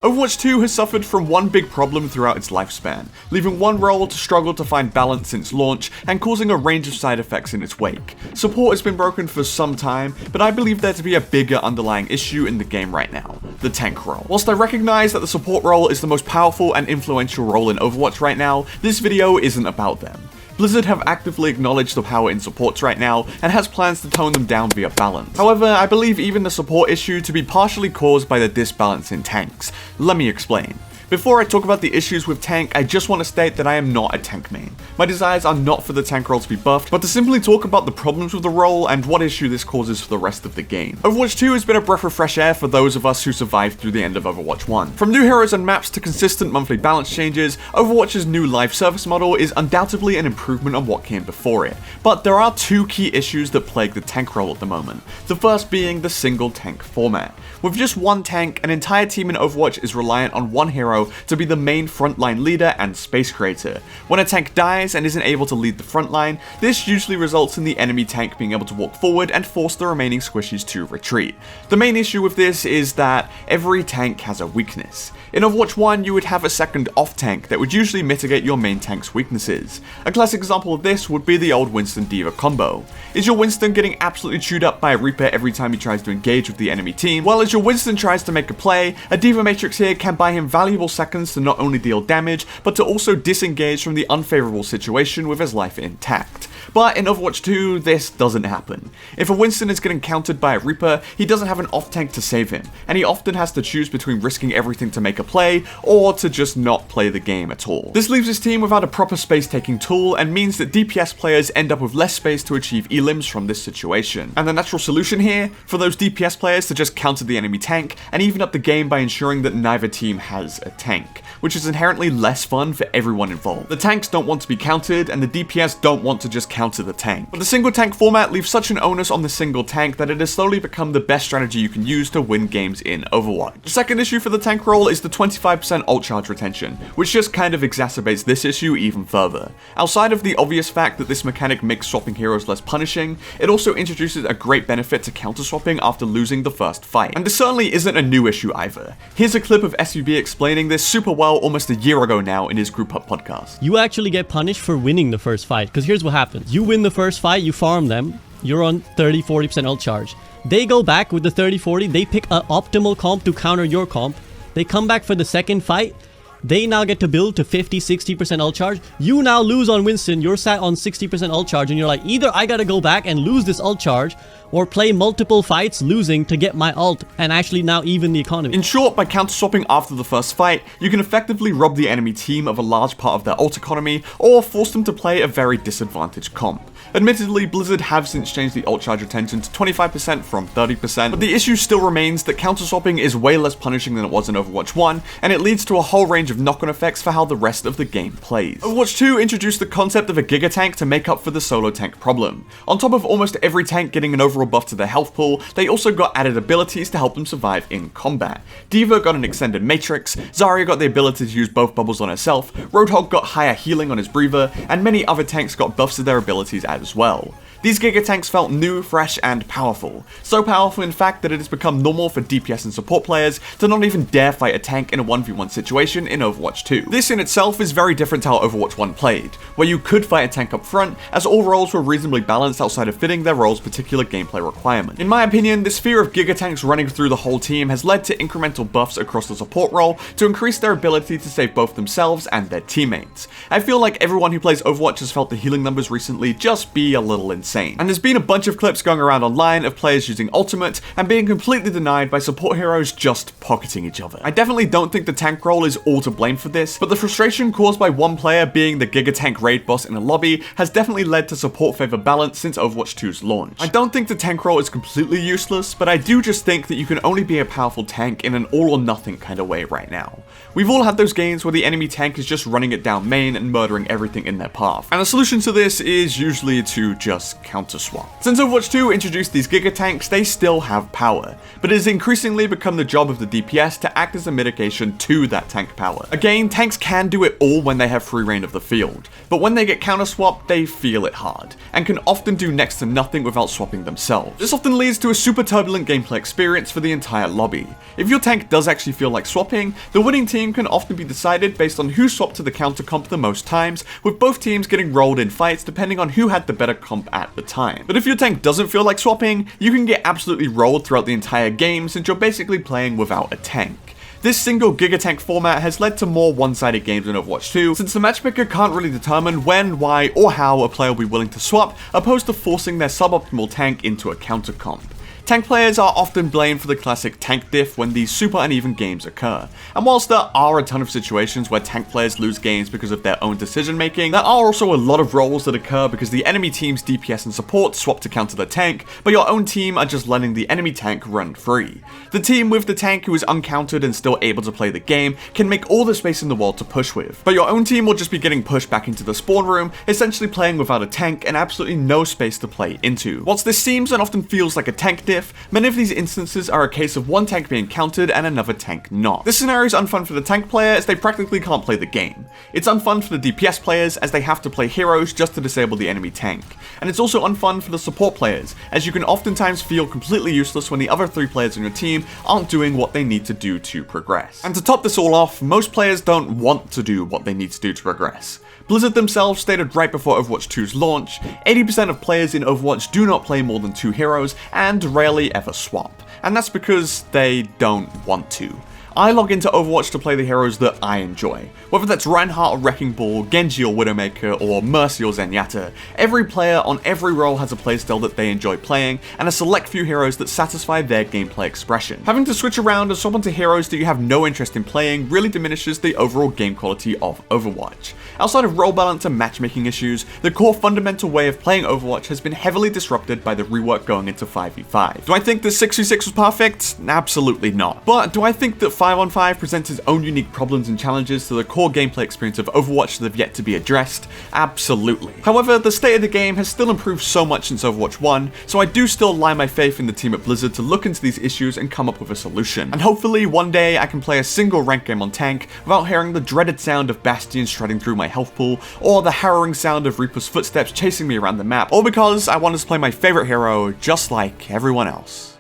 Overwatch 2 has suffered from one big problem throughout its lifespan, leaving one role to struggle to find balance since launch and causing a range of side effects in its wake. Support has been broken for some time, but I believe there to be a bigger underlying issue in the game right now, the tank role. Whilst I recognize that the support role is the most powerful and influential role in Overwatch right now, this video isn't about them. Blizzard have actively acknowledged the power in supports right now and has plans to tone them down via balance. However, I believe even the support issue to be partially caused by the disbalance in tanks. Let me explain. Before I talk about the issues with tank, I just want to state that I am not a tank main. My desires are not for the tank role to be buffed, but to simply talk about the problems with the role and what issue this causes for the rest of the game. Overwatch 2 has been a breath of fresh air for those of us who survived through the end of Overwatch 1. From new heroes and maps to consistent monthly balance changes, Overwatch's new live service model is undoubtedly an improvement on what came before it. But there are two key issues that plague the tank role at the moment. The first being the single tank format. With just one tank, an entire team in Overwatch is reliant on one hero to be the main frontline leader and space creator. When a tank dies and isn't able to lead the frontline, this usually results in the enemy tank being able to walk forward and force the remaining squishies to retreat. The main issue with this is that every tank has a weakness. In Overwatch 1, you would have a second off tank that would usually mitigate your main tank's weaknesses. A classic example of this would be the old Winston D.Va combo. Is your Winston getting absolutely chewed up by a Reaper every time he tries to engage with the enemy team? Well, as your Winston tries to make a play, a D.Va Matrix here can buy him valuable seconds to not only deal damage, but to also disengage from the unfavorable situation with his life intact. But in Overwatch 2, this doesn't happen. If a Winston is getting countered by a Reaper, he doesn't have an off tank to save him, and he often has to choose between risking everything to make a play, or to just not play the game at all. This leaves his team without a proper space-taking tool, and means that DPS players end up with less space to achieve elims from this situation. And the natural solution here, for those DPS players to just counter the enemy tank, and even up the game by ensuring that neither team has a tank, which is inherently less fun for everyone involved. The tanks don't want to be countered, and the DPS don't want to just counter the tank. But the single tank format leaves such an onus on the single tank that it has slowly become the best strategy you can use to win games in Overwatch. The second issue for the tank role is the 25% ult charge retention, which just kind of exacerbates this issue even further. Outside of the obvious fact that this mechanic makes swapping heroes less punishing, it also introduces a great benefit to counter swapping after losing the first fight. And this certainly isn't a new issue either. Here's a clip of SVB explaining this super well almost a year ago now in his Group Up podcast. You actually get punished for winning the first fight, because here's what happens. You win the first fight, you farm them, you're on 30-40% ult charge. They go back with the 30-40, they pick an optimal comp to counter your comp. They come back for the second fight, they now get to build to 50-60% ult charge. You now lose on Winston, you're sat on 60% ult charge, and you're like, either I gotta go back and lose this ult charge, or play multiple fights losing to get my ult and actually now even the economy. In short, by counter-swapping after the first fight, you can effectively rob the enemy team of a large part of their ult economy, or force them to play a very disadvantaged comp. Admittedly, Blizzard have since changed the ult charge retention to 25% from 30%, but the issue still remains that counter-swapping is way less punishing than it was in Overwatch 1, and it leads to a whole range of knock-on effects for how the rest of the game plays. Overwatch 2 introduced the concept of a Giga Tank to make up for the solo tank problem. On top of almost every tank getting an overall buff to their health pool, they also got added abilities to help them survive in combat. D.Va got an extended matrix, Zarya got the ability to use both bubbles on herself, Roadhog got higher healing on his breather, and many other tanks got buffs to their abilities as well. These Giga Tanks felt new, fresh, and powerful. So powerful in fact that it has become normal for DPS and support players to not even dare fight a tank in a 1v1 situation in Overwatch 2. This in itself is very different to how Overwatch 1 played, where you could fight a tank up front, as all roles were reasonably balanced outside of fitting their role's particular gameplay requirement. In my opinion, this fear of Giga Tanks running through the whole team has led to incremental buffs across the support role to increase their ability to save both themselves and their teammates. I feel like everyone who plays Overwatch has felt the healing numbers recently just be a little insane. And there's been a bunch of clips going around online of players using ultimate and being completely denied by support heroes just pocketing each other. I definitely don't think the tank role is all to blame for this, but the frustration caused by one player being the Giga Tank raid boss in a lobby has definitely led to support favor balance since Overwatch 2's launch. I don't think the tank role is completely useless, but I do just think that you can only be a powerful tank in an all or nothing kind of way right now. We've all had those games where the enemy tank is just running it down main and murdering everything in their path, and the solution to this is usually to just counter swap. Since Overwatch 2 introduced these Giga tanks, they still have power, but it has increasingly become the job of the DPS to act as a mitigation to that tank power. Again, tanks can do it all when they have free reign of the field, but when they get counter swapped, they feel it hard, and can often do next to nothing without swapping themselves. This often leads to a super turbulent gameplay experience for the entire lobby. If your tank does actually feel like swapping, the winning team can often be decided based on who swapped to the counter comp the most times, with both teams getting rolled in fights depending on who had the better comp at the time. But if your tank doesn't feel like swapping, you can get absolutely rolled throughout the entire game since you're basically playing without a tank. This single Giga Tank format has led to more one-sided games in Overwatch 2, since the matchmaker can't really determine when, why, or how a player will be willing to swap, opposed to forcing their suboptimal tank into a counter comp. Tank players are often blamed for the classic tank diff when these super uneven games occur, and whilst there are a ton of situations where tank players lose games because of their own decision making, there are also a lot of roles that occur because the enemy team's DPS and support swap to counter the tank, but your own team are just letting the enemy tank run free. The team with the tank who is uncountered and still able to play the game can make all the space in the world to push with, but your own team will just be getting pushed back into the spawn room, essentially playing without a tank and absolutely no space to play into. Whilst this seems and often feels like a tank diff, many of these instances are a case of one tank being countered and another tank not. This scenario is unfun for the tank player as they practically can't play the game. It's unfun for the DPS players as they have to play heroes just to disable the enemy tank. And it's also unfun for the support players, as you can oftentimes feel completely useless when the other 3 players on your team aren't doing what they need to do to progress. And to top this all off, most players don't want to do what they need to do to progress. Blizzard themselves stated right before Overwatch 2's launch, 80% of players in Overwatch do not play more than 2 heroes and rarely ever swap, and that's because they don't want to. I log into Overwatch to play the heroes that I enjoy. Whether that's Reinhardt or Wrecking Ball, Genji or Widowmaker, or Mercy or Zenyatta, every player on every role has a playstyle that they enjoy playing, and a select few heroes that satisfy their gameplay expression. Having to switch around and swap onto heroes that you have no interest in playing really diminishes the overall game quality of Overwatch. Outside of role balance and matchmaking issues, the core fundamental way of playing Overwatch has been heavily disrupted by the rework going into 5v5. Do I think that 6v6 was perfect? Absolutely not. But do I think that 5-on-5 presents its own unique problems and challenges to the core gameplay experience of Overwatch that have yet to be addressed? Absolutely. However, the state of the game has still improved so much since Overwatch 1, so I do still lie my faith in the team at Blizzard to look into these issues and come up with a solution. And hopefully one day I can play a single ranked game on tank without hearing the dreaded sound of Bastion strutting through my health pool, or the harrowing sound of Reaper's footsteps chasing me around the map, or because I wanted to play my favorite hero just like everyone else.